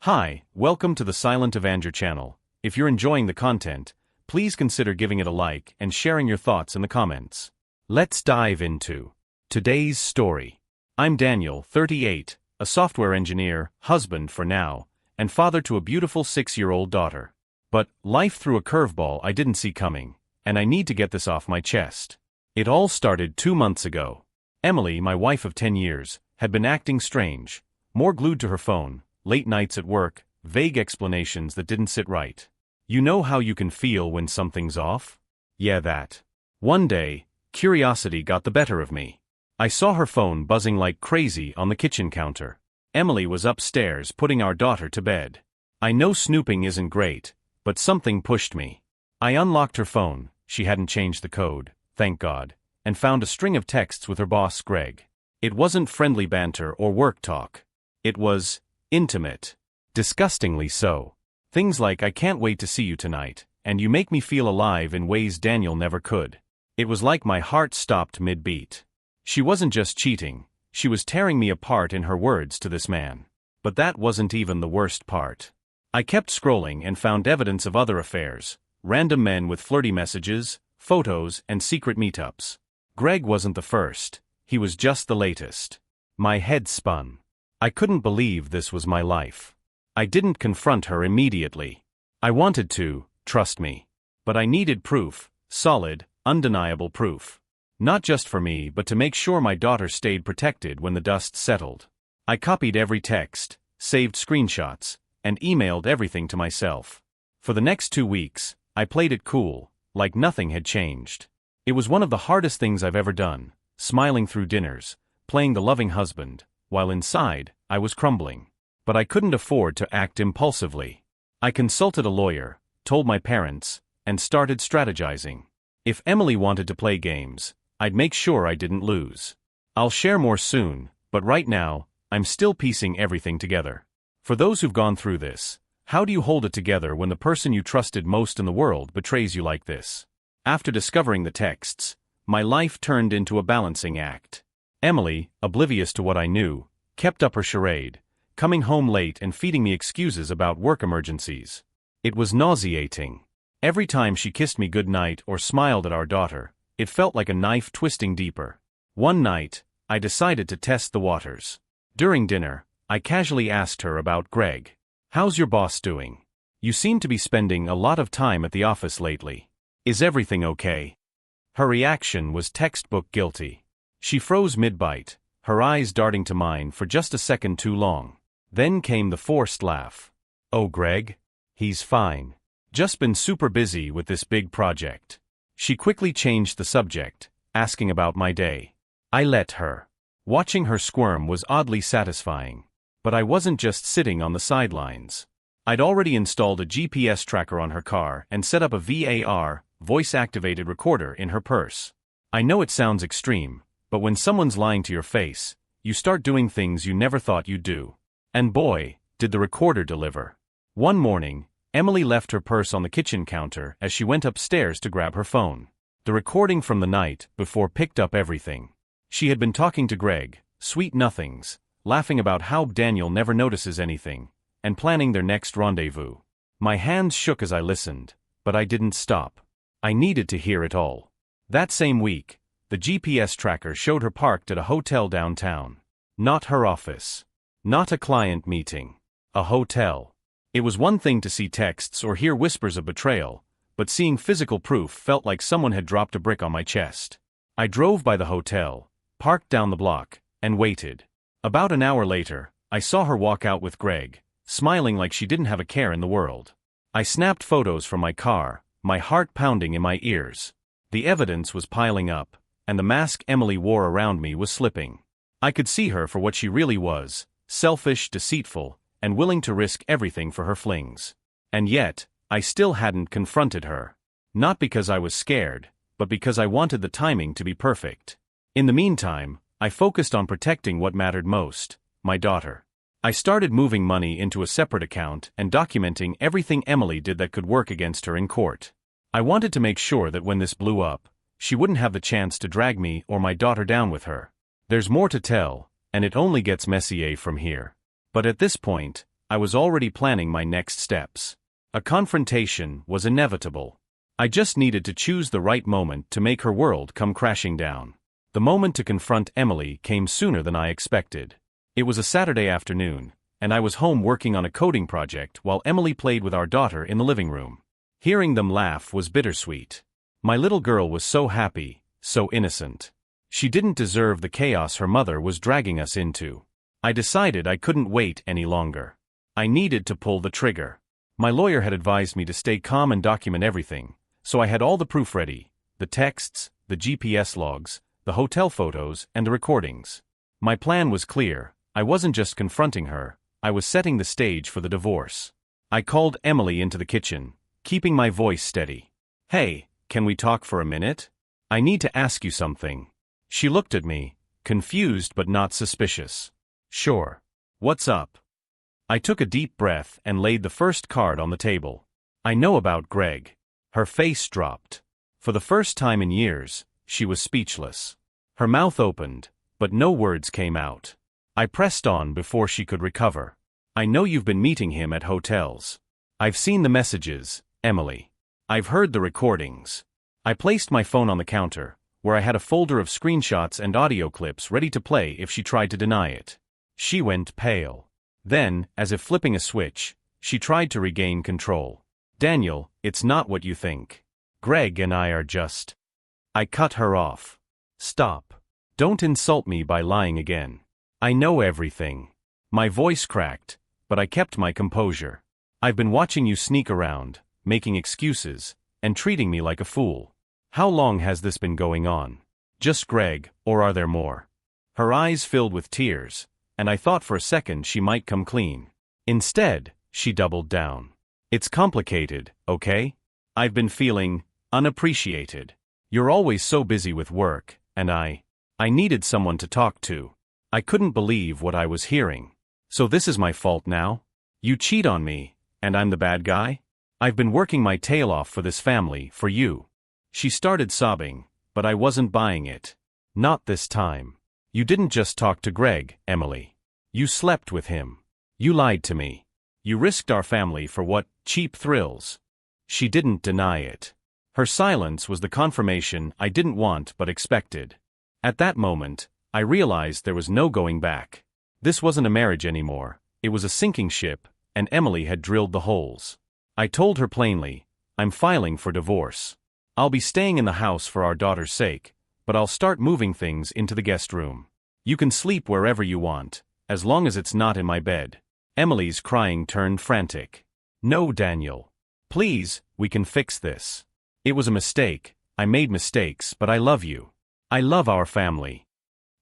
Hi, welcome to the Silent Avenger channel. If you're enjoying the content, please consider giving it a like and sharing your thoughts in the comments. Let's dive into today's story. I'm Daniel, 38, a software engineer, husband for now, and father to a beautiful 6-year-old daughter. But life threw a curveball I didn't see coming, and I need to get this off my chest. It all started 2 months ago. Emily, my wife of 10 years, had been acting strange, more glued to her phone, late nights at work, vague explanations that didn't sit right. You know how you can feel when something's off? Yeah, that. One day, curiosity got the better of me. I saw her phone buzzing like crazy on the kitchen counter. Emily was upstairs putting our daughter to bed. I know snooping isn't great, but something pushed me. I unlocked her phone, she hadn't changed the code, thank God, and found a string of texts with her boss Greg. It wasn't friendly banter or work talk. It was intimate. Disgustingly so. Things like "I can't wait to see you tonight," and "you make me feel alive in ways Daniel never could." It was like my heart stopped mid-beat. She wasn't just cheating, she was tearing me apart in her words to this man. But that wasn't even the worst part. I kept scrolling and found evidence of other affairs, random men with flirty messages, photos, and secret meetups. Greg wasn't the first, he was just the latest. My head spun. I couldn't believe this was my life. I didn't confront her immediately. I wanted to, trust me. But I needed proof, solid, undeniable proof. Not just for me but to make sure my daughter stayed protected when the dust settled. I copied every text, saved screenshots, and emailed everything to myself. For the next 2 weeks, I played it cool, like nothing had changed. It was one of the hardest things I've ever done, smiling through dinners, playing the loving husband, while inside, I was crumbling. But I couldn't afford to act impulsively. I consulted a lawyer, told my parents, and started strategizing. If Emily wanted to play games, I'd make sure I didn't lose. I'll share more soon, but right now, I'm still piecing everything together. For those who've gone through this, how do you hold it together when the person you trusted most in the world betrays you like this? After discovering the texts, my life turned into a balancing act. Emily, oblivious to what I knew, kept up her charade, coming home late and feeding me excuses about work emergencies. It was nauseating. Every time she kissed me goodnight or smiled at our daughter, it felt like a knife twisting deeper. One night, I decided to test the waters. During dinner, I casually asked her about Greg. "How's your boss doing? You seem to be spending a lot of time at the office lately. Is everything okay?" Her reaction was textbook guilty. She froze mid-bite, her eyes darting to mine for just a second too long. Then came the forced laugh. "Oh, Greg? He's fine. Just been super busy with this big project." She quickly changed the subject, asking about my day. I let her. Watching her squirm was oddly satisfying. But I wasn't just sitting on the sidelines. I'd already installed a GPS tracker on her car and set up a VAR, voice-activated recorder, in her purse. I know it sounds extreme, but when someone's lying to your face, you start doing things you never thought you'd do. And boy, did the recorder deliver. One morning, Emily left her purse on the kitchen counter as she went upstairs to grab her phone. The recording from the night before picked up everything. She had been talking to Greg, sweet nothings, laughing about how Daniel never notices anything, and planning their next rendezvous. My hands shook as I listened, but I didn't stop. I needed to hear it all. That same week, the GPS tracker showed her parked at a hotel downtown. Not her office. Not a client meeting. A hotel. It was one thing to see texts or hear whispers of betrayal, but seeing physical proof felt like someone had dropped a brick on my chest. I drove by the hotel, parked down the block, and waited. About an hour later, I saw her walk out with Greg, smiling like she didn't have a care in the world. I snapped photos from my car, my heart pounding in my ears. The evidence was piling up, and the mask Emily wore around me was slipping. I could see her for what she really was, selfish, deceitful, and willing to risk everything for her flings. And yet, I still hadn't confronted her. Not because I was scared, but because I wanted the timing to be perfect. In the meantime, I focused on protecting what mattered most, my daughter. I started moving money into a separate account and documenting everything Emily did that could work against her in court. I wanted to make sure that when this blew up, she wouldn't have the chance to drag me or my daughter down with her. There's more to tell, and it only gets messier from here. But at this point, I was already planning my next steps. A confrontation was inevitable. I just needed to choose the right moment to make her world come crashing down. The moment to confront Emily came sooner than I expected. It was a Saturday afternoon, and I was home working on a coding project while Emily played with our daughter in the living room. Hearing them laugh was bittersweet. My little girl was so happy, so innocent. She didn't deserve the chaos her mother was dragging us into. I decided I couldn't wait any longer. I needed to pull the trigger. My lawyer had advised me to stay calm and document everything, so I had all the proof ready: the texts, the GPS logs, the hotel photos, and the recordings. My plan was clear. I wasn't just confronting her, I was setting the stage for the divorce. I called Emily into the kitchen, keeping my voice steady. "Hey, can we talk for a minute? I need to ask you something." She looked at me, confused but not suspicious. "Sure. What's up?" I took a deep breath and laid the first card on the table. "I know about Greg." Her face dropped. For the first time in years, she was speechless. Her mouth opened, but no words came out. I pressed on before she could recover. "I know you've been meeting him at hotels. I've seen the messages, Emily. I've heard the recordings." I placed my phone on the counter, where I had a folder of screenshots and audio clips ready to play if she tried to deny it. She went pale. Then, as if flipping a switch, she tried to regain control. "Daniel, it's not what you think. Greg and I are just..." I cut her off. "Stop. Don't insult me by lying again. I know everything." My voice cracked, but I kept my composure. "I've been watching you sneak around, making excuses, and treating me like a fool. How long has this been going on? Just Greg, or are there more?" Her eyes filled with tears, and I thought for a second she might come clean. Instead, she doubled down. "It's complicated, okay? I've been feeling unappreciated. You're always so busy with work, and I needed someone to talk to." I couldn't believe what I was hearing. "So this is my fault now? You cheat on me, and I'm the bad guy? I've been working my tail off for this family, for you." She started sobbing, but I wasn't buying it. "Not this time. You didn't just talk to Greg, Emily. You slept with him. You lied to me. You risked our family for what, cheap thrills?" She didn't deny it. Her silence was the confirmation I didn't want but expected. At that moment, I realized there was no going back. This wasn't a marriage anymore, it was a sinking ship, and Emily had drilled the holes. I told her plainly, "I'm filing for divorce. I'll be staying in the house for our daughter's sake, but I'll start moving things into the guest room. You can sleep wherever you want, as long as it's not in my bed." Emily's crying turned frantic. "No, Daniel. Please, we can fix this. It was a mistake, I made mistakes, but I love you. I love our family."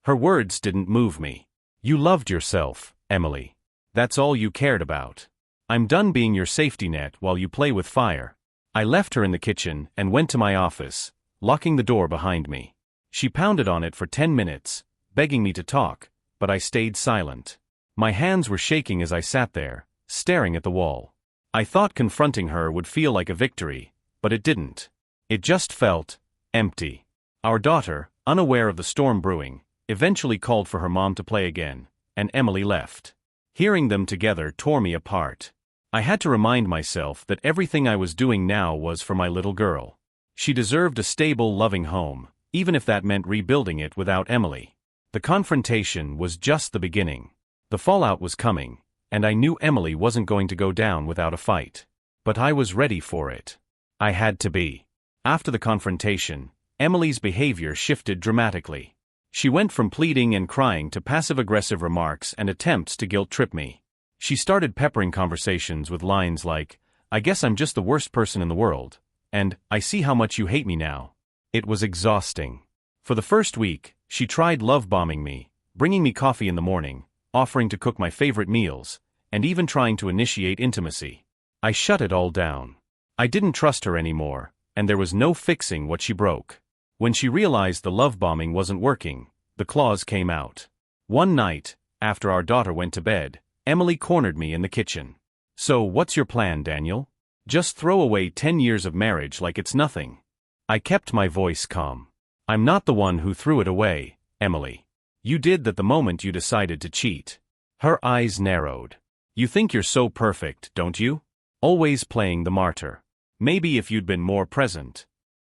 Her words didn't move me. "You loved yourself, Emily. That's all you cared about. I'm done being your safety net while you play with fire." I left her in the kitchen and went to my office, locking the door behind me. She pounded on it for 10 minutes, begging me to talk, but I stayed silent. My hands were shaking as I sat there, staring at the wall. I thought confronting her would feel like a victory, but it didn't. It just felt empty. Our daughter, unaware of the storm brewing, eventually called for her mom to play again, and Emily left. Hearing them together tore me apart. I had to remind myself that everything I was doing now was for my little girl. She deserved a stable, loving home, even if that meant rebuilding it without Emily. The confrontation was just the beginning. The fallout was coming, and I knew Emily wasn't going to go down without a fight. But I was ready for it. I had to be. After the confrontation, Emily's behavior shifted dramatically. She went from pleading and crying to passive-aggressive remarks and attempts to guilt-trip me. She started peppering conversations with lines like, "I guess I'm just the worst person in the world," and "I see how much you hate me now." It was exhausting. For the first week, she tried love-bombing me, bringing me coffee in the morning, offering to cook my favorite meals, and even trying to initiate intimacy. I shut it all down. I didn't trust her anymore, and there was no fixing what she broke. When she realized the love-bombing wasn't working, the claws came out. One night, after our daughter went to bed, Emily cornered me in the kitchen. "So what's your plan, Daniel? Just throw away 10 years of marriage like it's nothing." I kept my voice calm. "I'm not the one who threw it away, Emily. You did that the moment you decided to cheat." Her eyes narrowed. You think you're so perfect, don't you? Always playing the martyr. Maybe if you'd been more present.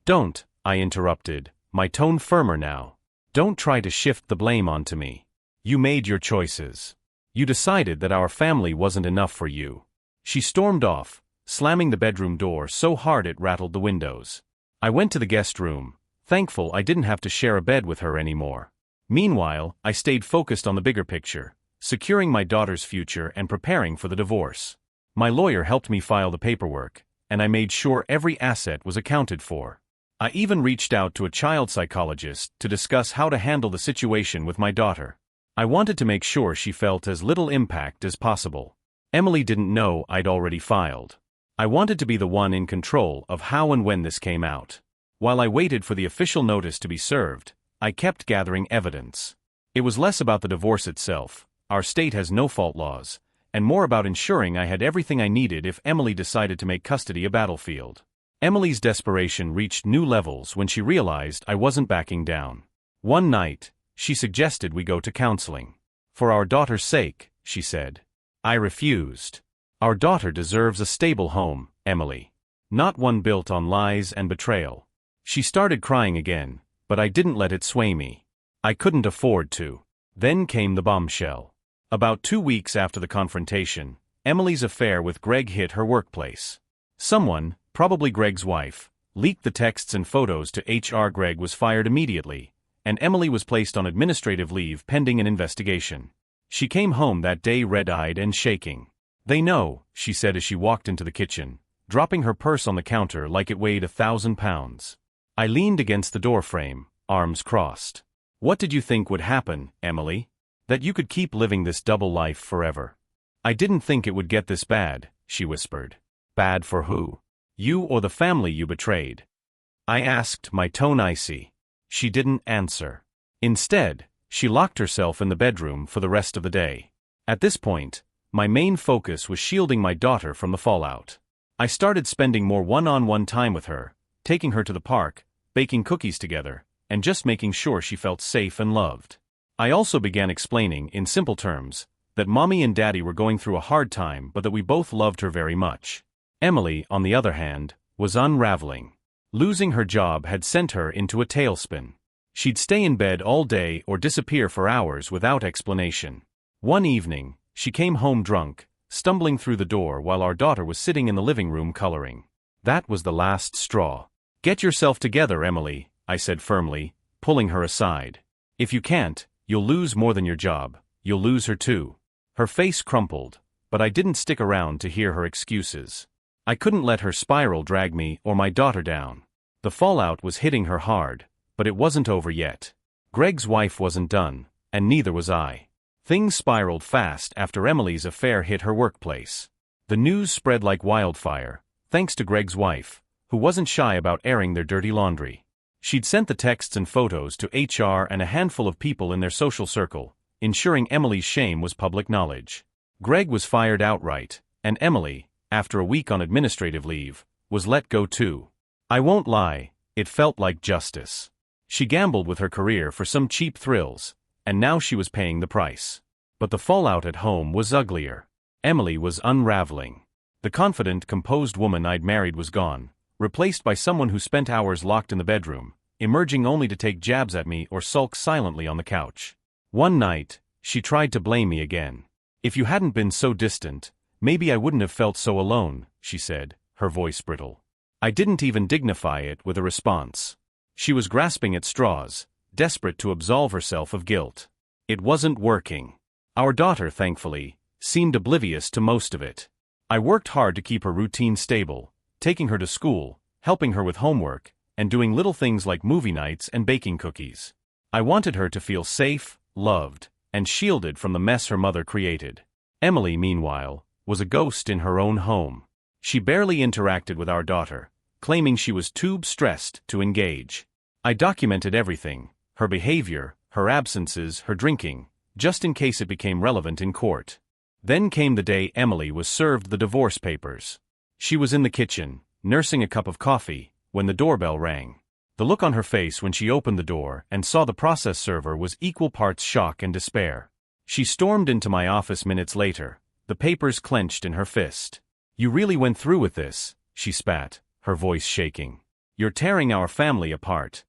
Don't, I interrupted, my tone firmer now. Don't try to shift the blame onto me. You made your choices. You decided that our family wasn't enough for you. She stormed off, slamming the bedroom door so hard it rattled the windows. I went to the guest room, thankful I didn't have to share a bed with her anymore. Meanwhile, I stayed focused on the bigger picture, securing my daughter's future and preparing for the divorce. My lawyer helped me file the paperwork, and I made sure every asset was accounted for. I even reached out to a child psychologist to discuss how to handle the situation with my daughter. I wanted to make sure she felt as little impact as possible. Emily didn't know I'd already filed. I wanted to be the one in control of how and when this came out. While I waited for the official notice to be served, I kept gathering evidence. It was less about the divorce itself, our state has no-fault laws, and more about ensuring I had everything I needed if Emily decided to make custody a battlefield. Emily's desperation reached new levels when she realized I wasn't backing down. One night, she suggested we go to counseling. For our daughter's sake, she said. I refused. Our daughter deserves a stable home, Emily. Not one built on lies and betrayal. She started crying again, but I didn't let it sway me. I couldn't afford to. Then came the bombshell. About 2 weeks after the confrontation, Emily's affair with Greg hit her workplace. Someone, probably Greg's wife, leaked the texts and photos to HR. Greg was fired immediately, and Emily was placed on administrative leave pending an investigation. She came home that day red-eyed and shaking. They know, she said as she walked into the kitchen, dropping her purse on the counter like it weighed 1,000 pounds. I leaned against the doorframe, arms crossed. What did you think would happen, Emily? That you could keep living this double life forever? I didn't think it would get this bad, she whispered. Bad for who? You or the family you betrayed? I asked, my tone icy. She didn't answer. Instead, she locked herself in the bedroom for the rest of the day. At this point, my main focus was shielding my daughter from the fallout. I started spending more one-on-one time with her, taking her to the park, baking cookies together, and just making sure she felt safe and loved. I also began explaining, in simple terms, that Mommy and Daddy were going through a hard time but that we both loved her very much. Emily, on the other hand, was unraveling. Losing her job had sent her into a tailspin. She'd stay in bed all day or disappear for hours without explanation. One evening, she came home drunk, stumbling through the door while our daughter was sitting in the living room coloring. That was the last straw. Get yourself together, Emily, I said firmly, pulling her aside. If you can't, you'll lose more than your job, you'll lose her too. Her face crumpled, but I didn't stick around to hear her excuses. I couldn't let her spiral drag me or my daughter down. The fallout was hitting her hard, but it wasn't over yet. Greg's wife wasn't done, and neither was I. Things spiraled fast after Emily's affair hit her workplace. The news spread like wildfire, thanks to Greg's wife, who wasn't shy about airing their dirty laundry. She'd sent the texts and photos to HR and a handful of people in their social circle, ensuring Emily's shame was public knowledge. Greg was fired outright, and Emily, after a week on administrative leave, was let go too. I won't lie, it felt like justice. She gambled with her career for some cheap thrills, and now she was paying the price. But the fallout at home was uglier. Emily was unraveling. The confident, composed woman I'd married was gone, replaced by someone who spent hours locked in the bedroom, emerging only to take jabs at me or sulk silently on the couch. One night, she tried to blame me again. If you hadn't been so distant, maybe I wouldn't have felt so alone, she said, her voice brittle. I didn't even dignify it with a response. She was grasping at straws, desperate to absolve herself of guilt. It wasn't working. Our daughter, thankfully, seemed oblivious to most of it. I worked hard to keep her routine stable, taking her to school, helping her with homework, and doing little things like movie nights and baking cookies. I wanted her to feel safe, loved, and shielded from the mess her mother created. Emily, meanwhile, was a ghost in her own home. She barely interacted with our daughter, claiming she was too stressed to engage. I documented everything, her behavior, her absences, her drinking, just in case it became relevant in court. Then came the day Emily was served the divorce papers. She was in the kitchen, nursing a cup of coffee, when the doorbell rang. The look on her face when she opened the door and saw the process server was equal parts shock and despair. She stormed into my office minutes later, the papers clenched in her fist. "You really went through with this," she spat, her voice shaking. "You're tearing our family apart."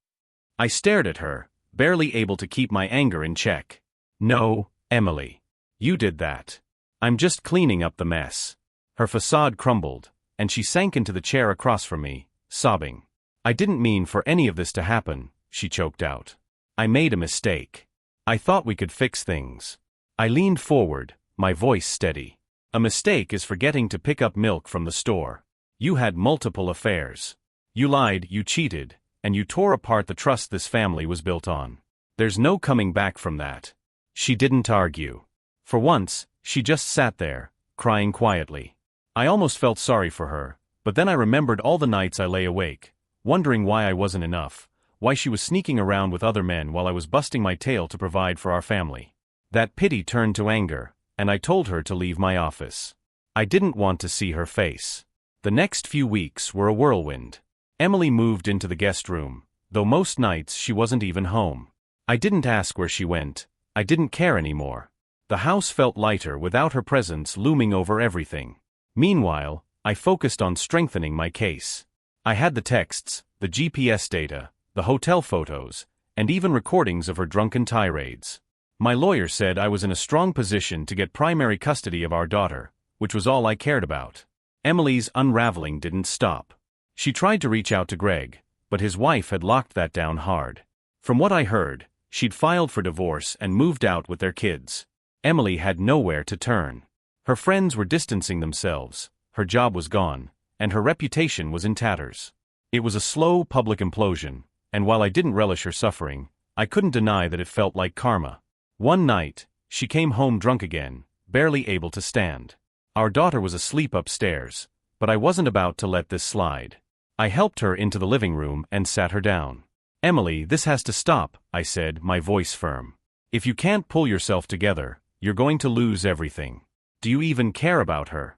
I stared at her, barely able to keep my anger in check. "No, Emily. You did that. I'm just cleaning up the mess." Her facade crumbled, and she sank into the chair across from me, sobbing. "I didn't mean for any of this to happen," she choked out. "I made a mistake. I thought we could fix things." I leaned forward, my voice steady. "A mistake is forgetting to pick up milk from the store. You had multiple affairs. You lied, you cheated, and you tore apart the trust this family was built on. There's no coming back from that." She didn't argue. For once, she just sat there, crying quietly. I almost felt sorry for her, but then I remembered all the nights I lay awake, wondering why I wasn't enough, why she was sneaking around with other men while I was busting my tail to provide for our family. That pity turned to anger, and I told her to leave my office. I didn't want to see her face. The next few weeks were a whirlwind. Emily moved into the guest room, though most nights she wasn't even home. I didn't ask where she went. I didn't care anymore. The house felt lighter without her presence looming over everything. Meanwhile, I focused on strengthening my case. I had the texts, the GPS data, the hotel photos, and even recordings of her drunken tirades. My lawyer said I was in a strong position to get primary custody of our daughter, which was all I cared about. Emily's unraveling didn't stop. She tried to reach out to Greg, but his wife had locked that down hard. From what I heard, she'd filed for divorce and moved out with their kids. Emily had nowhere to turn. Her friends were distancing themselves, her job was gone, and her reputation was in tatters. It was a slow public implosion, and while I didn't relish her suffering, I couldn't deny that it felt like karma. One night, she came home drunk again, barely able to stand. Our daughter was asleep upstairs, but I wasn't about to let this slide. I helped her into the living room and sat her down. "Emily, this has to stop," I said, my voice firm. "If you can't pull yourself together, you're going to lose everything. Do you even care about her?"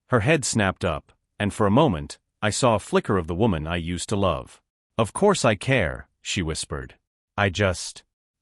Her head snapped up, and for a moment, I saw a flicker of the woman I used to love. "Of course I care," she whispered. I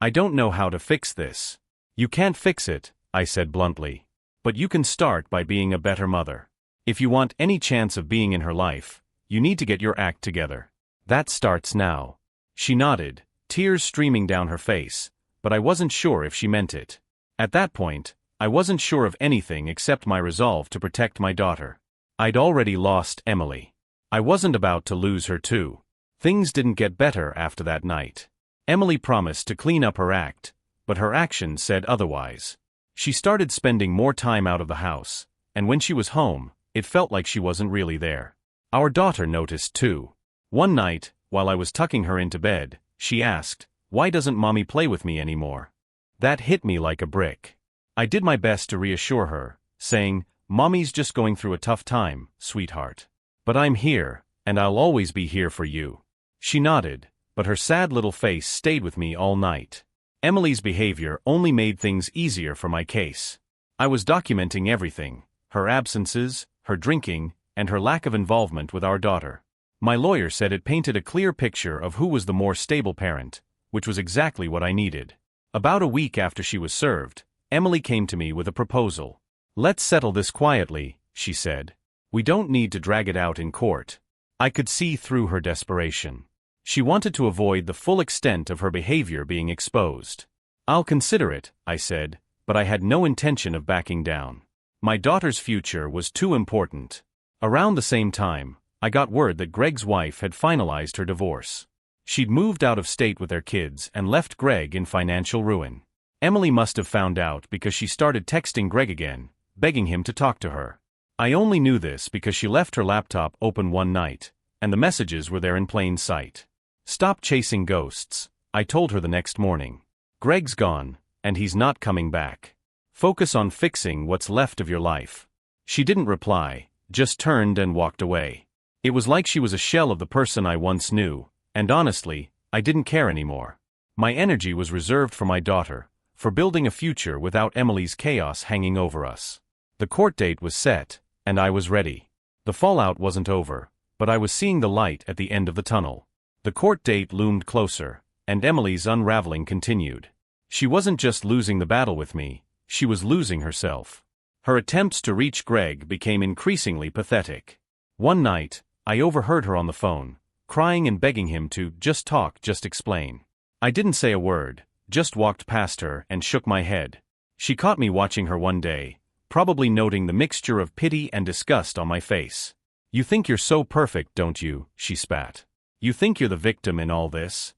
don't know how to fix this." "You can't fix it," I said bluntly. "But you can start by being a better mother. If you want any chance of being in her life, you need to get your act together. That starts now." She nodded, tears streaming down her face, but I wasn't sure if she meant it. At that point, I wasn't sure of anything except my resolve to protect my daughter. I'd already lost Emily. I wasn't about to lose her too. Things didn't get better after that night. Emily promised to clean up her act, but her actions said otherwise. She started spending more time out of the house, and when she was home, it felt like she wasn't really there. Our daughter noticed too. One night, while I was tucking her into bed, she asked, "Why doesn't Mommy play with me anymore?" That hit me like a brick. I did my best to reassure her, saying, "Mommy's just going through a tough time, sweetheart. But I'm here, and I'll always be here for you." She nodded, but her sad little face stayed with me all night. Emily's behavior only made things easier for my case. I was documenting everything, her absences, her drinking, and her lack of involvement with our daughter. My lawyer said it painted a clear picture of who was the more stable parent, which was exactly what I needed. About a week after she was served, Emily came to me with a proposal. "Let's settle this quietly," she said. "We don't need to drag it out in court." I could see through her desperation. She wanted to avoid the full extent of her behavior being exposed. "I'll consider it," I said, but I had no intention of backing down. My daughter's future was too important. Around the same time, I got word that Greg's wife had finalized her divorce. She'd moved out of state with their kids and left Greg in financial ruin. Emily must have found out because she started texting Greg again, begging him to talk to her. I only knew this because she left her laptop open one night, and the messages were there in plain sight. "Stop chasing ghosts," I told her the next morning. "Greg's gone, and he's not coming back. Focus on fixing what's left of your life." She didn't reply, just turned and walked away. It was like she was a shell of the person I once knew, and honestly, I didn't care anymore. My energy was reserved for my daughter, for building a future without Emily's chaos hanging over us. The court date was set, and I was ready. The fallout wasn't over, but I was seeing the light at the end of the tunnel. The court date loomed closer, and Emily's unraveling continued. She wasn't just losing the battle with me, she was losing herself. Her attempts to reach Greg became increasingly pathetic. One night, I overheard her on the phone, crying and begging him to just talk, just explain. I didn't say a word, just walked past her and shook my head. She caught me watching her one day, probably noting the mixture of pity and disgust on my face. "You think you're so perfect, don't you?" she spat. "You think you're the victim in all this?"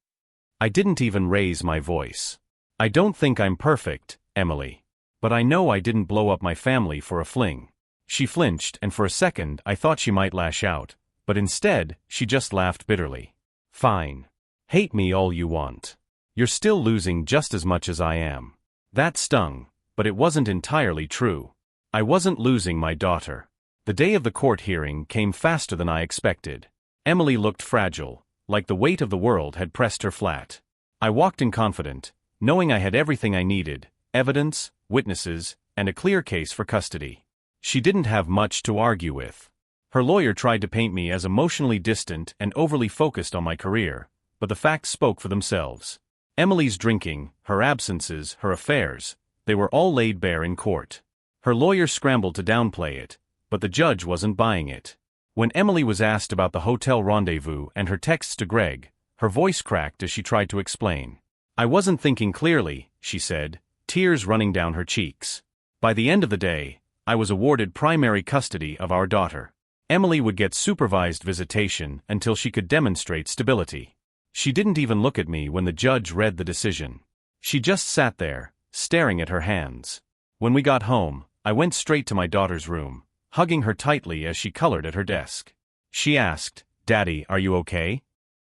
I didn't even raise my voice. "I don't think I'm perfect, Emily. But I know I didn't blow up my family for a fling." She flinched, and for a second I thought she might lash out, but instead, she just laughed bitterly. "Fine. Hate me all you want. You're still losing just as much as I am." That stung, but it wasn't entirely true. I wasn't losing my daughter. The day of the court hearing came faster than I expected. Emily looked fragile, like the weight of the world had pressed her flat. I walked in confident, knowing I had everything I needed: evidence, witnesses, and a clear case for custody. She didn't have much to argue with. Her lawyer tried to paint me as emotionally distant and overly focused on my career, but the facts spoke for themselves. Emily's drinking, her absences, her affairs, they were all laid bare in court. Her lawyer scrambled to downplay it, but the judge wasn't buying it. When Emily was asked about the hotel rendezvous and her texts to Greg, her voice cracked as she tried to explain. "I wasn't thinking clearly," she said, tears running down her cheeks. By the end of the day, I was awarded primary custody of our daughter. Emily would get supervised visitation until she could demonstrate stability. She didn't even look at me when the judge read the decision. She just sat there, staring at her hands. When we got home, I went straight to my daughter's room, hugging her tightly as she colored at her desk. She asked, "Daddy, are you okay?"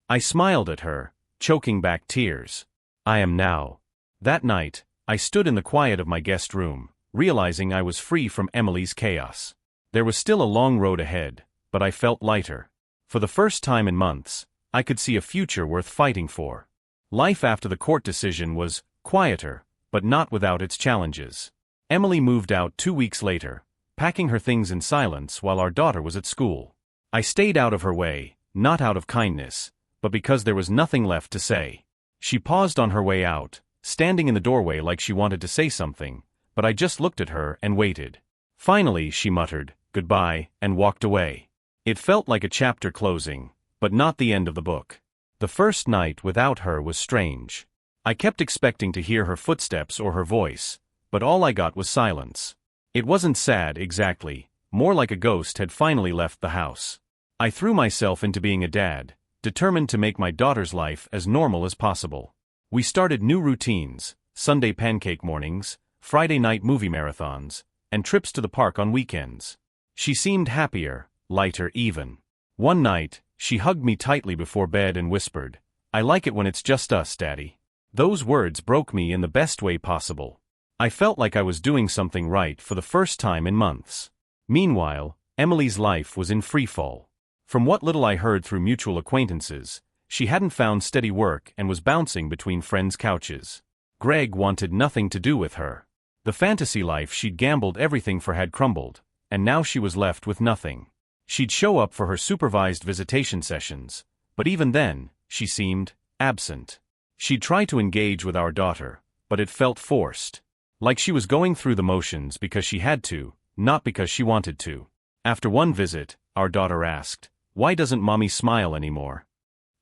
I smiled at her, choking back tears. "I am now." That night, I stood in the quiet of my guest room, realizing I was free from Emily's chaos. There was still a long road ahead, but I felt lighter. For the first time in months, I could see a future worth fighting for. Life after the court decision was quieter, but not without its challenges. Emily moved out 2 weeks later, packing her things in silence while our daughter was at school. I stayed out of her way, not out of kindness, but because there was nothing left to say. She paused on her way out, standing in the doorway like she wanted to say something, but I just looked at her and waited. Finally, she muttered, "Goodbye," and walked away. It felt like a chapter closing, but not the end of the book. The first night without her was strange. I kept expecting to hear her footsteps or her voice, but all I got was silence. It wasn't sad exactly, more like a ghost had finally left the house. I threw myself into being a dad, determined to make my daughter's life as normal as possible. We started new routines: Sunday pancake mornings, Friday night movie marathons, and trips to the park on weekends. She seemed happier, lighter even. One night, she hugged me tightly before bed and whispered, "I like it when it's just us, Daddy." Those words broke me in the best way possible. I felt like I was doing something right for the first time in months. Meanwhile, Emily's life was in freefall. From what little I heard through mutual acquaintances, she hadn't found steady work and was bouncing between friends' couches. Greg wanted nothing to do with her. The fantasy life she'd gambled everything for had crumbled, and now she was left with nothing. She'd show up for her supervised visitation sessions, but even then, she seemed absent. She'd try to engage with our daughter, but it felt forced. Like she was going through the motions because she had to, not because she wanted to. After one visit, our daughter asked, "Why doesn't Mommy smile anymore?"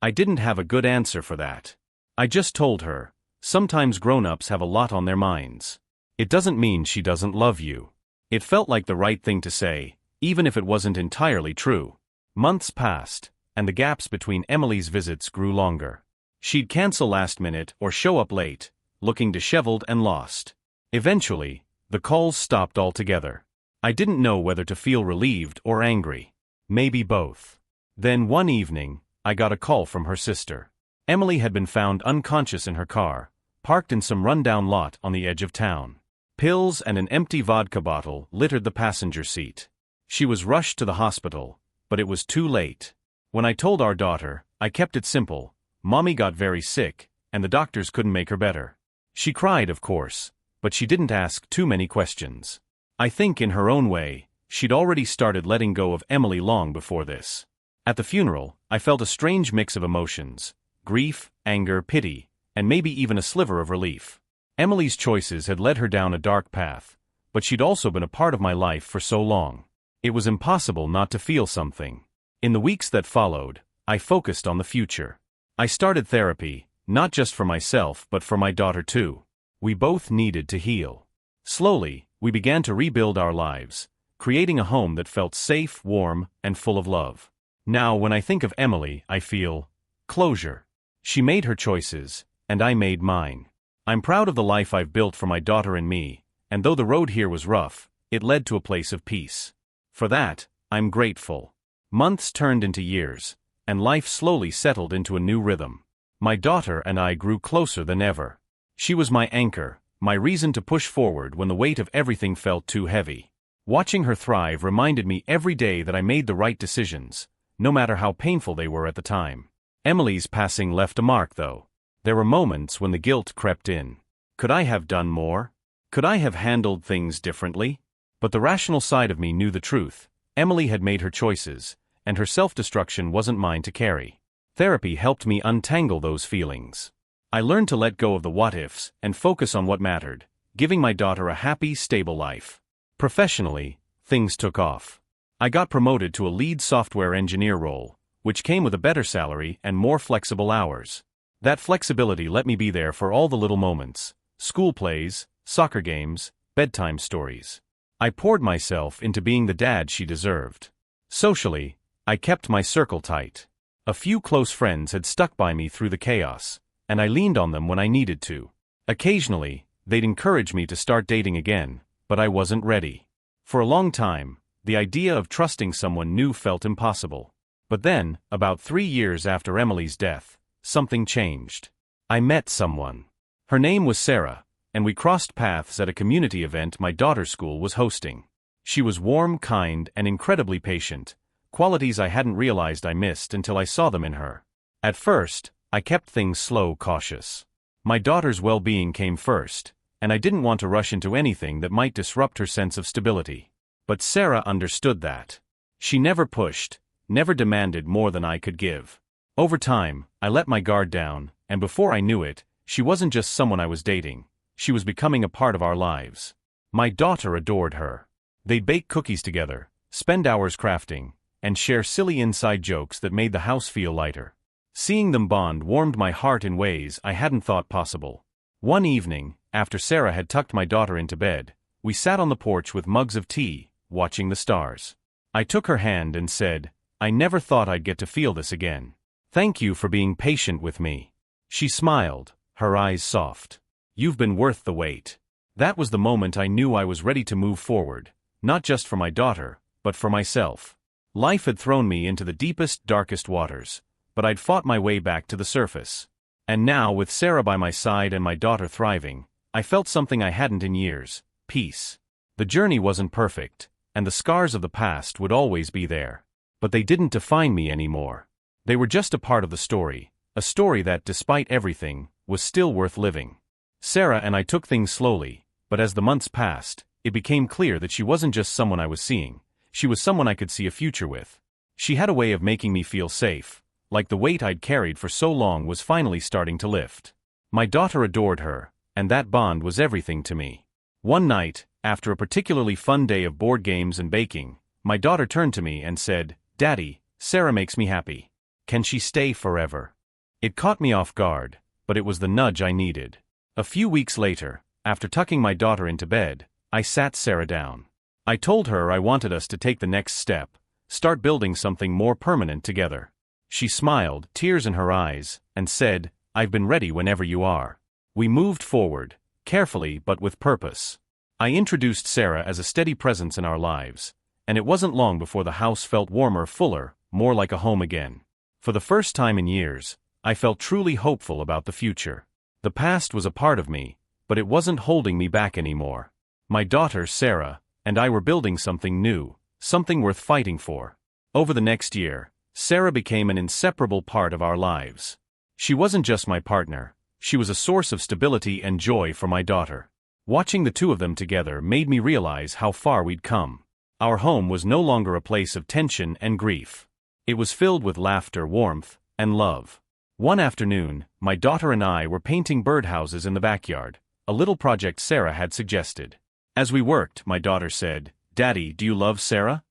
I didn't have a good answer for that. I just told her, sometimes grown-ups have a lot on their minds. It doesn't mean she doesn't love you. It felt like the right thing to say, even if it wasn't entirely true. Months passed, and the gaps between Emily's visits grew longer. She'd cancel last minute or show up late, looking disheveled and lost. Eventually, the calls stopped altogether. I didn't know whether to feel relieved or angry. Maybe both. Then one evening, I got a call from her sister. Emily had been found unconscious in her car, parked in some rundown lot on the edge of town. Pills and an empty vodka bottle littered the passenger seat. She was rushed to the hospital, but it was too late. When I told our daughter, I kept it simple: Mommy got very sick, and the doctors couldn't make her better. She cried, of course, but she didn't ask too many questions. I think in her own way, she'd already started letting go of Emily long before this. At the funeral, I felt a strange mix of emotions: grief, anger, pity, and maybe even a sliver of relief. Emily's choices had led her down a dark path, but she'd also been a part of my life for so long. It was impossible not to feel something. In the weeks that followed, I focused on the future. I started therapy, not just for myself but for my daughter too. We both needed to heal. Slowly, we began to rebuild our lives, creating a home that felt safe, warm, and full of love. Now, when I think of Emily, I feel closure. She made her choices, and I made mine. I'm proud of the life I've built for my daughter and me, and though the road here was rough, it led to a place of peace. For that, I'm grateful. Months turned into years, and life slowly settled into a new rhythm. My daughter and I grew closer than ever. She was my anchor, my reason to push forward when the weight of everything felt too heavy. Watching her thrive reminded me every day that I made the right decisions, no matter how painful they were at the time. Emily's passing left a mark, though. There were moments when the guilt crept in. Could I have done more? Could I have handled things differently? But the rational side of me knew the truth. Emily had made her choices, and her self-destruction wasn't mine to carry. Therapy helped me untangle those feelings. I learned to let go of the what-ifs and focus on what mattered, giving my daughter a happy, stable life. Professionally, things took off. I got promoted to a lead software engineer role, which came with a better salary and more flexible hours. That flexibility let me be there for all the little moments: school plays, soccer games, bedtime stories. I poured myself into being the dad she deserved. Socially, I kept my circle tight. A few close friends had stuck by me through the chaos, and I leaned on them when I needed to. Occasionally, they'd encourage me to start dating again, but I wasn't ready. For a long time, the idea of trusting someone new felt impossible. But then, about 3 years after Emily's death, something changed. I met someone. Her name was Sarah, and we crossed paths at a community event my daughter's school was hosting. She was warm, kind, and incredibly patient, qualities I hadn't realized I missed until I saw them in her. At first, I kept things slow, cautious. My daughter's well-being came first, and I didn't want to rush into anything that might disrupt her sense of stability. But Sarah understood that. She never pushed, never demanded more than I could give. Over time, I let my guard down, and before I knew it, she wasn't just someone I was dating. She was becoming a part of our lives. My daughter adored her. They'd bake cookies together, spend hours crafting, and share silly inside jokes that made the house feel lighter. Seeing them bond warmed my heart in ways I hadn't thought possible. One evening, after Sarah had tucked my daughter into bed, we sat on the porch with mugs of tea, watching the stars. I took her hand and said, "I never thought I'd get to feel this again. Thank you for being patient with me." She smiled, her eyes soft. "You've been worth the wait." That was the moment I knew I was ready to move forward, not just for my daughter, but for myself. Life had thrown me into the deepest, darkest waters, but I'd fought my way back to the surface. And now, with Sarah by my side and my daughter thriving, I felt something I hadn't in years: peace. The journey wasn't perfect, and the scars of the past would always be there. But they didn't define me anymore. They were just a part of the story, a story that, despite everything, was still worth living. Sarah and I took things slowly, but as the months passed, it became clear that she wasn't just someone I was seeing, she was someone I could see a future with. She had a way of making me feel safe, like the weight I'd carried for so long was finally starting to lift. My daughter adored her, and that bond was everything to me. One night, after a particularly fun day of board games and baking, my daughter turned to me and said, "Daddy, Sarah makes me happy. Can she stay forever?" It caught me off guard, but it was the nudge I needed. A few weeks later, after tucking my daughter into bed, I sat Sarah down. I told her I wanted us to take the next step, start building something more permanent together. She smiled, tears in her eyes, and said, "I've been ready whenever you are." We moved forward, carefully but with purpose. I introduced Sarah as a steady presence in our lives, and it wasn't long before the house felt warmer, fuller, more like a home again. For the first time in years, I felt truly hopeful about the future. The past was a part of me, but it wasn't holding me back anymore. My daughter, Sarah, and I were building something new, something worth fighting for. Over the next year, Sarah became an inseparable part of our lives. She wasn't just my partner, she was a source of stability and joy for my daughter. Watching the two of them together made me realize how far we'd come. Our home was no longer a place of tension and grief. It was filled with laughter, warmth, and love. One afternoon, my daughter and I were painting birdhouses in the backyard, a little project Sarah had suggested. As we worked, my daughter said, "Daddy, do you love Sarah?"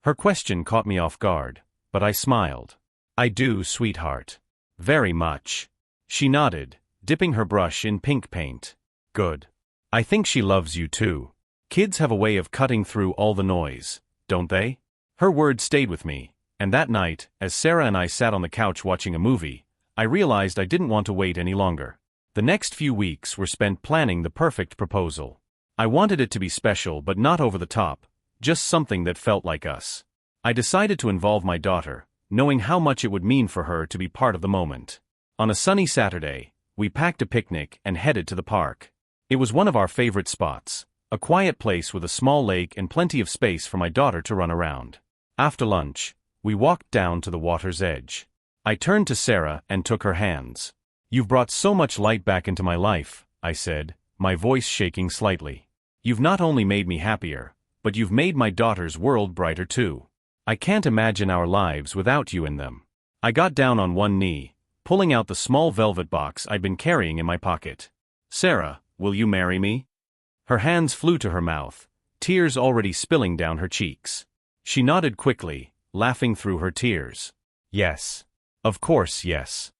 Her question caught me off guard, but I smiled. "I do, sweetheart. Very much." She nodded, dipping her brush in pink paint. "Good. I think she loves you too. Kids have a way of cutting through all the noise, don't they?" Her words stayed with me, and that night, as Sarah and I sat on the couch watching a movie, I realized I didn't want to wait any longer. The next few weeks were spent planning the perfect proposal. I wanted it to be special but not over the top, just something that felt like us. I decided to involve my daughter, knowing how much it would mean for her to be part of the moment. On a sunny Saturday, we packed a picnic and headed to the park. It was one of our favorite spots, a quiet place with a small lake and plenty of space for my daughter to run around. After lunch, we walked down to the water's edge. I turned to Sarah and took her hands. "You've brought so much light back into my life," I said, my voice shaking slightly. "You've not only made me happier, but you've made my daughter's world brighter too. I can't imagine our lives without you in them." I got down on one knee, pulling out the small velvet box I'd been carrying in my pocket. "Sarah, will you marry me?" Her hands flew to her mouth, tears already spilling down her cheeks. She nodded quickly, laughing through her tears. "Yes. Of course, yes."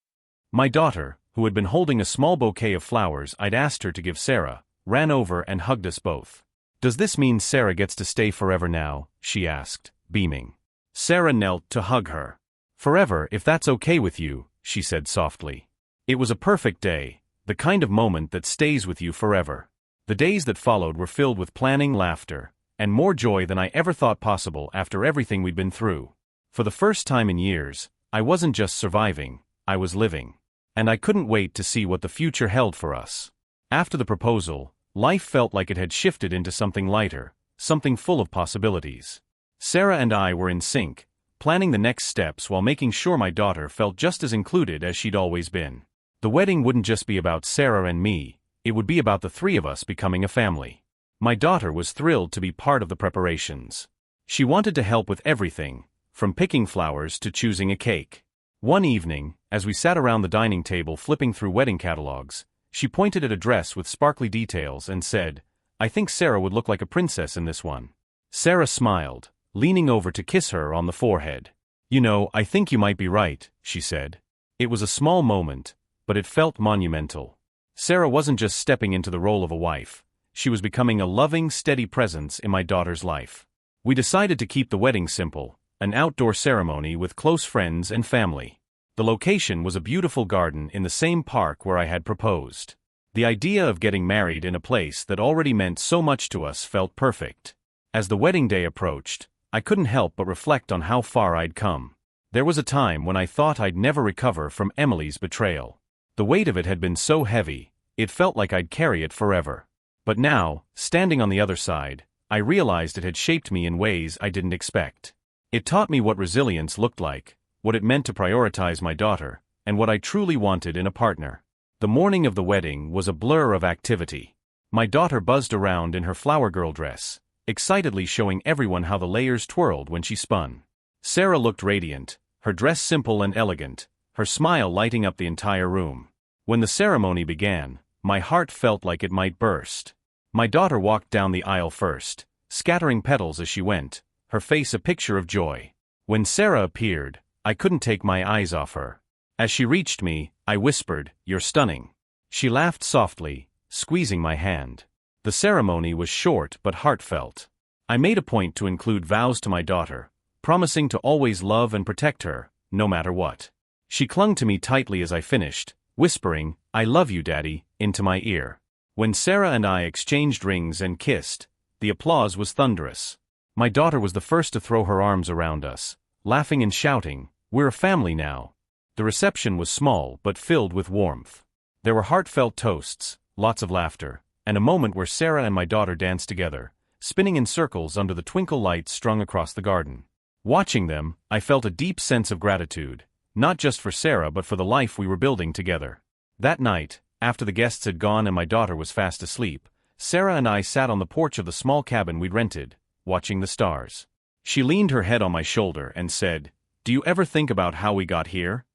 My daughter, who had been holding a small bouquet of flowers I'd asked her to give Sarah, ran over and hugged us both. "Does this mean Sarah gets to stay forever now?" she asked, beaming. Sarah knelt to hug her. "Forever, if that's okay with you," she said softly. It was a perfect day, the kind of moment that stays with you forever. The days that followed were filled with planning, laughter, and more joy than I ever thought possible after everything we'd been through. For the first time in years, I wasn't just surviving, I was living. And I couldn't wait to see what the future held for us. After the proposal, life felt like it had shifted into something lighter, something full of possibilities. Sarah and I were in sync, planning the next steps while making sure my daughter felt just as included as she'd always been. The wedding wouldn't just be about Sarah and me, it would be about the three of us becoming a family. My daughter was thrilled to be part of the preparations. She wanted to help with everything, from picking flowers to choosing a cake. One evening, as we sat around the dining table flipping through wedding catalogs, she pointed at a dress with sparkly details and said, "I think Sarah would look like a princess in this one." Sarah smiled, leaning over to kiss her on the forehead. "You know, I think you might be right," she said. It was a small moment, but it felt monumental. Sarah wasn't just stepping into the role of a wife, she was becoming a loving, steady presence in my daughter's life. We decided to keep the wedding simple, an outdoor ceremony with close friends and family. The location was a beautiful garden in the same park where I had proposed. The idea of getting married in a place that already meant so much to us felt perfect. As the wedding day approached, I couldn't help but reflect on how far I'd come. There was a time when I thought I'd never recover from Emily's betrayal. The weight of it had been so heavy, it felt like I'd carry it forever. But now, standing on the other side, I realized it had shaped me in ways I didn't expect. It taught me what resilience looked like, what it meant to prioritize my daughter, and what I truly wanted in a partner. The morning of the wedding was a blur of activity. My daughter buzzed around in her flower girl dress, excitedly showing everyone how the layers twirled when she spun. Sarah looked radiant, her dress simple and elegant, her smile lighting up the entire room. When the ceremony began, my heart felt like it might burst. My daughter walked down the aisle first, scattering petals as she went, her face a picture of joy. When Sarah appeared, I couldn't take my eyes off her. As she reached me, I whispered, "You're stunning." She laughed softly, squeezing my hand. The ceremony was short but heartfelt. I made a point to include vows to my daughter, promising to always love and protect her, no matter what. She clung to me tightly as I finished, whispering, "I love you, Daddy," into my ear. When Sarah and I exchanged rings and kissed, the applause was thunderous. My daughter was the first to throw her arms around us, laughing and shouting, "We're a family now." The reception was small but filled with warmth. There were heartfelt toasts, lots of laughter, and a moment where Sarah and my daughter danced together, spinning in circles under the twinkle lights strung across the garden. Watching them, I felt a deep sense of gratitude, not just for Sarah but for the life we were building together. That night, after the guests had gone and my daughter was fast asleep, Sarah and I sat on the porch of the small cabin we'd rented, watching the stars. She leaned her head on my shoulder and said, "Do you ever think about how we got here?"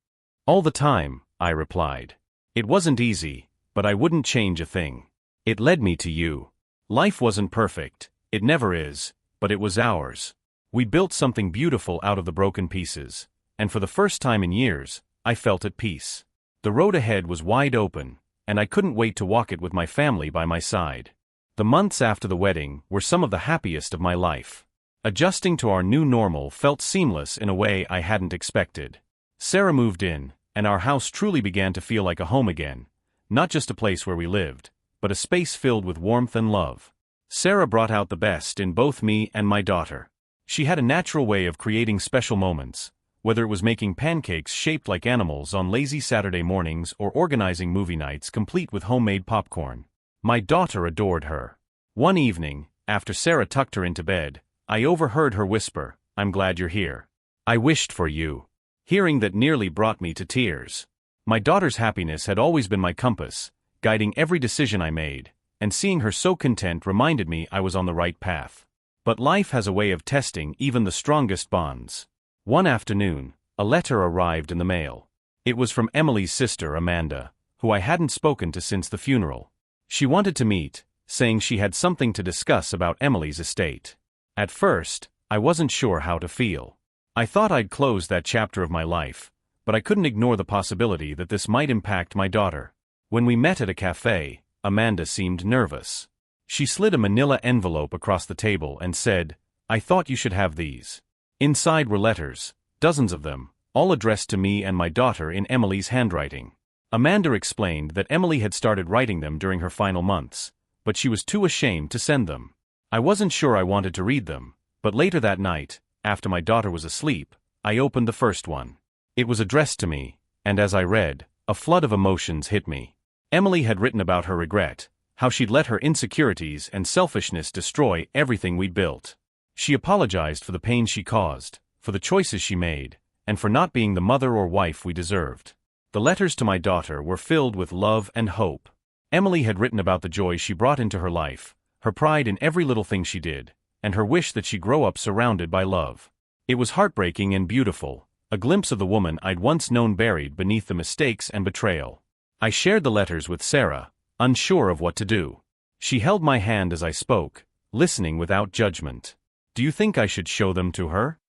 "All the time," I replied. "It wasn't easy, but I wouldn't change a thing. It led me to you." Life wasn't perfect, it never is, but it was ours. We built something beautiful out of the broken pieces, and for the first time in years, I felt at peace. The road ahead was wide open, and I couldn't wait to walk it with my family by my side. The months after the wedding were some of the happiest of my life. Adjusting to our new normal felt seamless in a way I hadn't expected. Sarah moved in, and our house truly began to feel like a home again, not just a place where we lived, but a space filled with warmth and love. Sarah brought out the best in both me and my daughter. She had a natural way of creating special moments, whether it was making pancakes shaped like animals on lazy Saturday mornings or organizing movie nights complete with homemade popcorn. My daughter adored her. One evening, after Sarah tucked her into bed, I overheard her whisper, "I'm glad you're here. I wished for you." Hearing that nearly brought me to tears. My daughter's happiness had always been my compass, guiding every decision I made, and seeing her so content reminded me I was on the right path. But life has a way of testing even the strongest bonds. One afternoon, a letter arrived in the mail. It was from Emily's sister Amanda, who I hadn't spoken to since the funeral. She wanted to meet, saying she had something to discuss about Emily's estate. At first, I wasn't sure how to feel. I thought I'd closed that chapter of my life, but I couldn't ignore the possibility that this might impact my daughter. When we met at a cafe, Amanda seemed nervous. She slid a manila envelope across the table and said, "I thought you should have these." Inside were letters, dozens of them, all addressed to me and my daughter in Emily's handwriting. Amanda explained that Emily had started writing them during her final months, but she was too ashamed to send them. I wasn't sure I wanted to read them, but later that night, after my daughter was asleep, I opened the first one. It was addressed to me, and as I read, a flood of emotions hit me. Emily had written about her regret, how she'd let her insecurities and selfishness destroy everything we'd built. She apologized for the pain she caused, for the choices she made, and for not being the mother or wife we deserved. The letters to my daughter were filled with love and hope. Emily had written about the joy she brought into her life, her pride in every little thing she did, and her wish that she grow up surrounded by love. It was heartbreaking and beautiful, a glimpse of the woman I'd once known buried beneath the mistakes and betrayal. I shared the letters with Sarah, unsure of what to do. She held my hand as I spoke, listening without judgment. "Do you think I should show them to her?"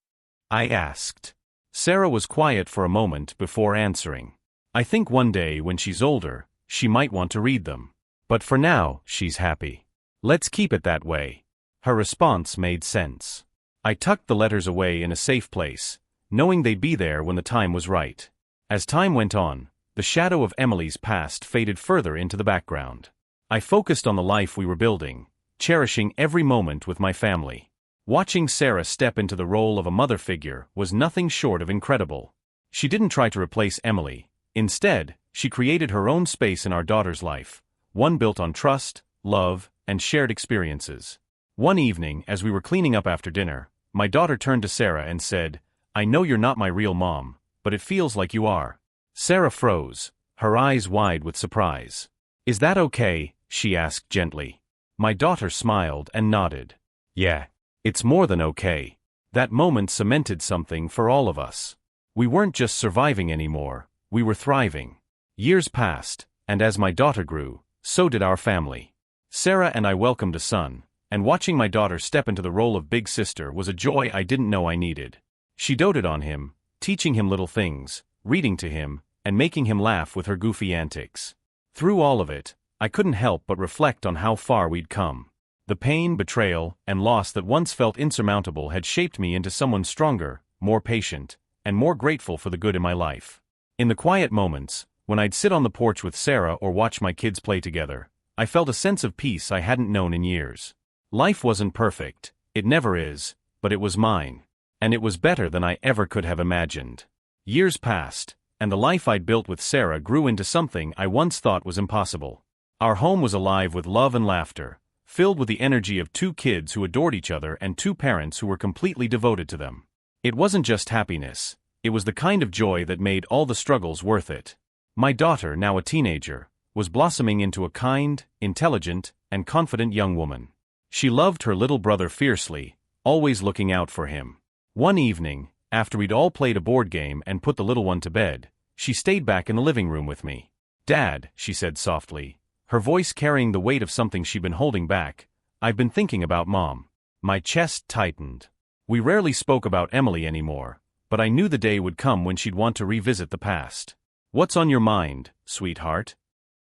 I asked. Sarah was quiet for a moment before answering. "I think one day when she's older, she might want to read them. But for now, she's happy. Let's keep it that way." Her response made sense. I tucked the letters away in a safe place, knowing they'd be there when the time was right. As time went on, the shadow of Emily's past faded further into the background. I focused on the life we were building, cherishing every moment with my family. Watching Sarah step into the role of a mother figure was nothing short of incredible. She didn't try to replace Emily. Instead, she created her own space in our daughter's life, one built on trust, love, and shared experiences. One evening, as we were cleaning up after dinner, my daughter turned to Sarah and said, "I know you're not my real mom, but it feels like you are." Sarah froze, her eyes wide with surprise. "Is that okay?" she asked gently. My daughter smiled and nodded. "Yeah, it's more than okay." That moment cemented something for all of us. We weren't just surviving anymore, we were thriving. Years passed, and as my daughter grew, so did our family. Sarah and I welcomed a son, and watching my daughter step into the role of big sister was a joy I didn't know I needed. She doted on him, teaching him little things, reading to him, and making him laugh with her goofy antics. Through all of it, I couldn't help but reflect on how far we'd come. The pain, betrayal, and loss that once felt insurmountable had shaped me into someone stronger, more patient, and more grateful for the good in my life. In the quiet moments, when I'd sit on the porch with Sarah or watch my kids play together, I felt a sense of peace I hadn't known in years. Life wasn't perfect, it never is, but it was mine. And it was better than I ever could have imagined. Years passed, and the life I'd built with Sarah grew into something I once thought was impossible. Our home was alive with love and laughter, filled with the energy of two kids who adored each other and two parents who were completely devoted to them. It wasn't just happiness, it was the kind of joy that made all the struggles worth it. My daughter, now a teenager, was blossoming into a kind, intelligent, and confident young woman. She loved her little brother fiercely, always looking out for him. One evening, after we'd all played a board game and put the little one to bed, she stayed back in the living room with me. "Dad," she said softly, her voice carrying the weight of something she'd been holding back, I've been thinking about Mom. My chest tightened. We rarely spoke about Emily anymore, but I knew the day would come when she'd want to revisit the past. What's on your mind, sweetheart?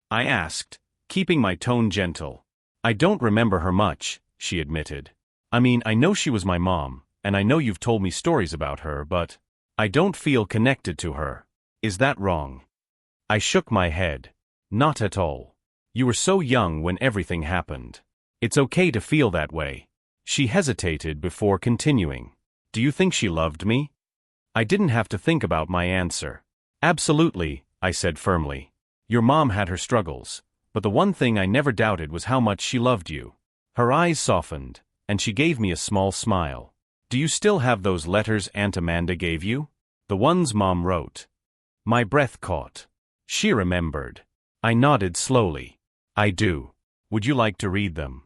I asked, keeping my tone gentle. I don't remember her much, she admitted. I mean, I know she was my mom, and I know you've told me stories about her, but I don't feel connected to her. Is that wrong? I shook my head. Not at all. You were so young when everything happened. It's okay to feel that way. She hesitated before continuing. Do you think she loved me? I didn't have to think about my answer. Absolutely, I said firmly. Your mom had her struggles, but the one thing I never doubted was how much she loved you. Her eyes softened, and she gave me a small smile. Do you still have those letters Aunt Amanda gave you? The ones Mom wrote. My breath caught. She remembered. I nodded slowly. I do. Would you like to read them?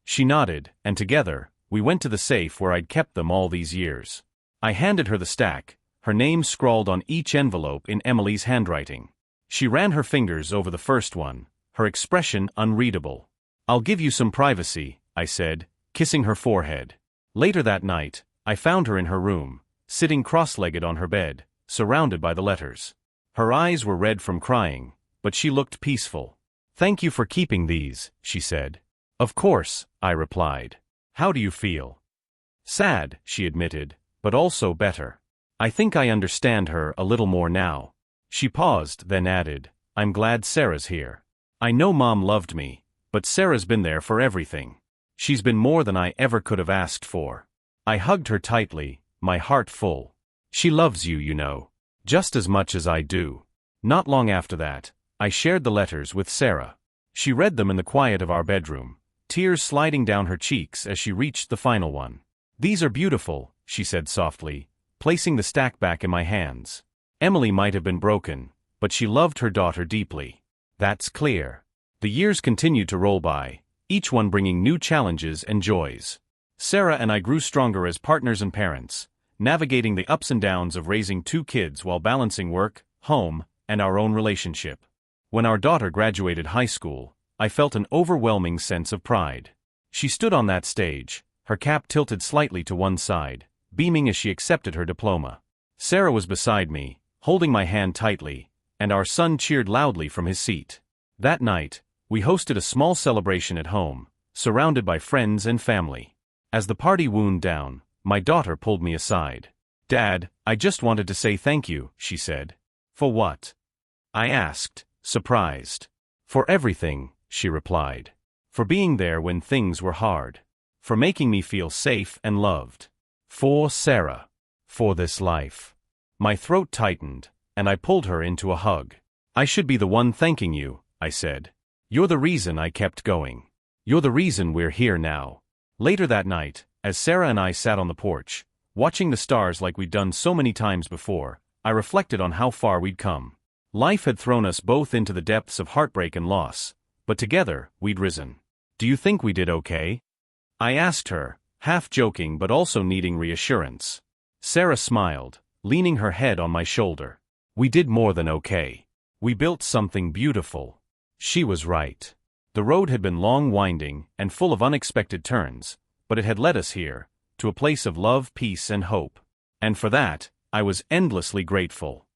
She nodded, and together, we went to the safe where I'd kept them all these years. I handed her the stack, her name scrawled on each envelope in Emily's handwriting. She ran her fingers over the first one, her expression unreadable. I'll give you some privacy, I said, kissing her forehead. Later that night, I found her in her room, sitting cross-legged on her bed, surrounded by the letters. Her eyes were red from crying, but she looked peaceful. Thank you for keeping these, she said. Of course, I replied. How do you feel? Sad, she admitted, but also better. I think I understand her a little more now. She paused, then added, I'm glad Sarah's here. I know Mom loved me, but Sarah's been there for everything. She's been more than I ever could have asked for. I hugged her tightly, my heart full. She loves you, you know, just as much as I do. Not long after that, I shared the letters with Sarah. She read them in the quiet of our bedroom, tears sliding down her cheeks as she reached the final one. These are beautiful, she said softly, placing the stack back in my hands. Emily might have been broken, but she loved her daughter deeply. That's clear. The years continued to roll by, each one bringing new challenges and joys. Sarah and I grew stronger as partners and parents, navigating the ups and downs of raising two kids while balancing work, home, and our own relationship. When our daughter graduated high school, I felt an overwhelming sense of pride. She stood on that stage, her cap tilted slightly to one side, beaming as she accepted her diploma. Sarah was beside me, holding my hand tightly, and our son cheered loudly from his seat. That night, we hosted a small celebration at home, surrounded by friends and family. As the party wound down, my daughter pulled me aside. Dad, I just wanted to say thank you, she said. For what? I asked, surprised. For everything, she replied. For being there when things were hard. For making me feel safe and loved. For Sarah. For this life. My throat tightened, and I pulled her into a hug. I should be the one thanking you, I said. You're the reason I kept going. You're the reason we're here now. Later that night, as Sarah and I sat on the porch, watching the stars like we'd done so many times before, I reflected on how far we'd come. Life had thrown us both into the depths of heartbreak and loss, but together, we'd risen. Do you think we did okay? I asked her, half joking but also needing reassurance. Sarah smiled, leaning her head on my shoulder. We did more than okay. We built something beautiful. She was right. The road had been long, winding, and full of unexpected turns, but it had led us here, to a place of love, peace, and hope. And for that, I was endlessly grateful.